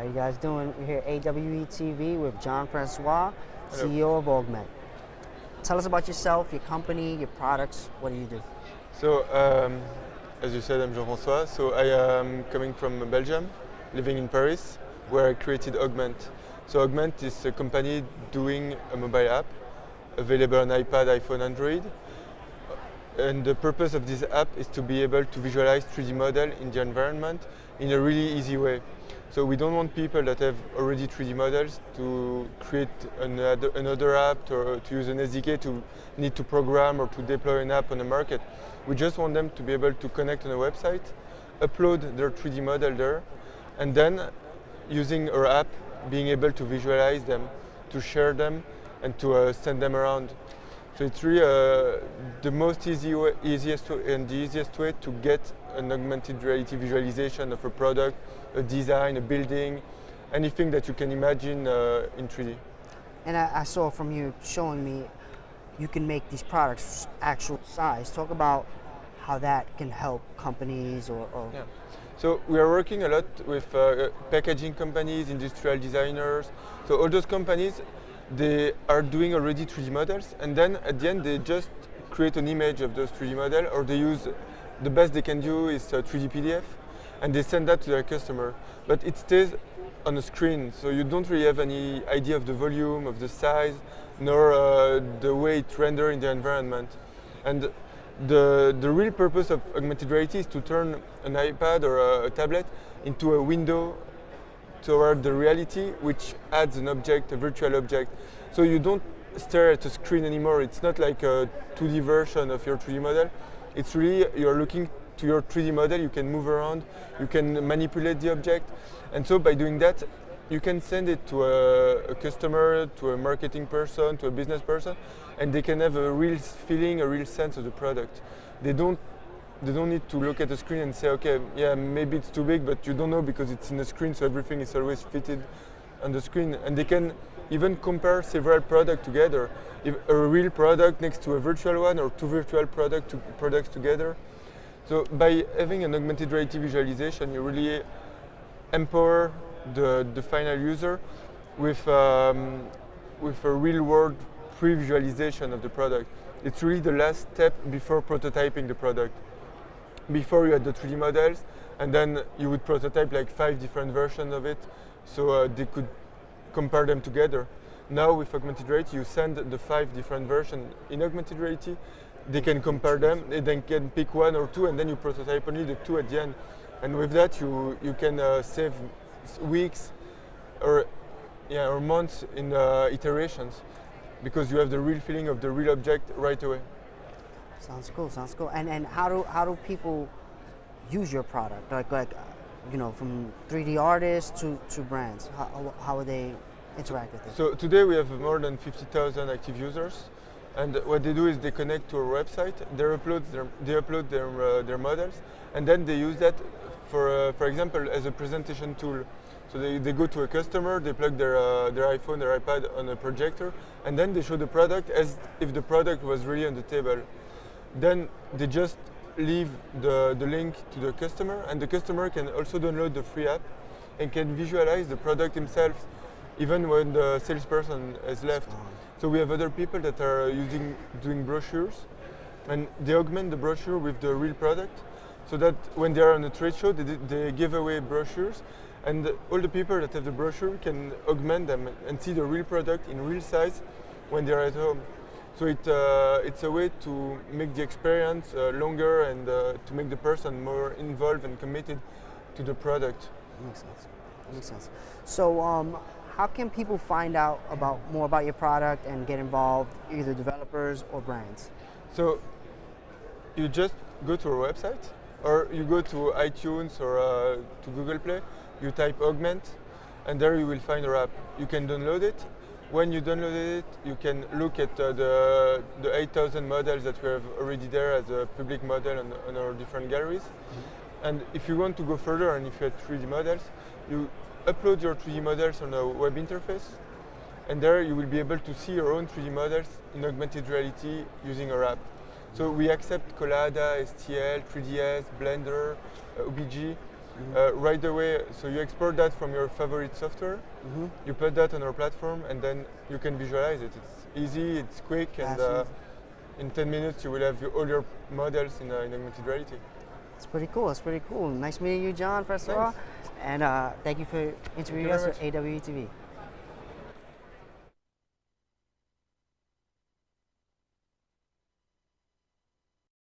you guys doing? We're here at AWE TV with Jean-Francois, Hello. CEO of Augment. Tell us about yourself, your company, your products. What do you do? So, as you said, I'm Jean-Francois. So I am coming from Belgium, living in Paris, where I created Augment. So Augment is a company doing a mobile app, available on iPad, iPhone, Android. And the purpose of this app is to be able to visualize 3D model in the environment in a really easy way. So we don't want people that have already 3D models to create another app or to use an SDK to need to program or to deploy an app on the market. We just want them to be able to connect on a website, upload their 3D model there, and then using our app, being able to visualize them, to share them, and to send them around. So it's really the most easiest way to get an augmented reality visualization of a product, a design, a building, anything that you can imagine in 3D. And I saw from you showing me you can make these products actual size. Talk about how that can help companies or Yeah. So we are working a lot with packaging companies, industrial designers. So all those companies, they are doing already 3D models, and then at the end they just create an image of those 3D model, or they use, the best they can do is a 3D PDF, and they send that to their customer. But it stays on a screen, so you don't really have any idea of the volume, of the size, nor the way it renders in the environment. And the real purpose of augmented reality is to turn an iPad or a tablet into a window toward the reality, which adds an object, a virtual object. So you don't stare at a screen anymore. It's not like a 2D version of your 3D model. It's really, you're looking to your 3D model, you can move around, you can manipulate the object. And so by doing that, you can send it to a customer, to a marketing person, to a business person, and they can have a real feeling, a real sense of the product. They don't need to look at the screen and say, okay, yeah, maybe it's too big, but you don't know because it's in the screen, so everything is always fitted on the screen. And they can even compare several products together. If a real product next to a virtual one, or two virtual products together. So by having an augmented reality visualization, you really empower the final user with a real-world pre-visualization of the product. It's really the last step before prototyping the product. Before you had the 3D models, and then you would prototype like 5 different versions of it, so they could compare them together. Now with augmented reality, you send the 5 different versions in augmented reality. They can compare them, they then can pick 1 or 2, and then you prototype only the 2 at the end. And with that, you can save weeks or months in iterations, because you have the real feeling of the real object right away. Sounds cool. Sounds cool. And how do people use your product? Like from 3D artists to brands. How would they interact with it? So today we have more than 50,000 active users, and what they do is they connect to our website. They upload their models, and then they use that for example, as a presentation tool. So they go to a customer, they plug their iPhone, their iPad on a projector, and then they show the product as if the product was really on the table. Then they just leave the link to the customer, and the customer can also download the free app and can visualize the product himself, even when the salesperson has left. So we have other people that are doing brochures, and they augment the brochure with the real product, so that when they are on a trade show, they give away brochures, and all the people that have the brochure can augment them and see the real product in real size when they're at home. So it's a way to make the experience longer, and to make the person more involved and committed to the product. Makes sense. So how can people find out more about your product and get involved, either developers or brands? So you just go to our website, or you go to iTunes or to Google Play, you type Augment, and there you will find our app. You can download it. When you download it, you can look at the 8,000 models that we have already there as a public model on our different galleries. Mm-hmm. And if you want to go further, and if you have 3D models, you upload your 3D models on a web interface, and there you will be able to see your own 3D models in augmented reality using our app. So we accept Collada, STL, 3ds, Blender, OBG, right away. So you export that from your favorite software, you put that on our platform, and then you can visualize it. It's easy, it's quick, and in 10 minutes you will have all your models in augmented reality. It's pretty cool. It's pretty cool. Nice meeting you, John, first of all. And thank you for interviewing us with AWE TV.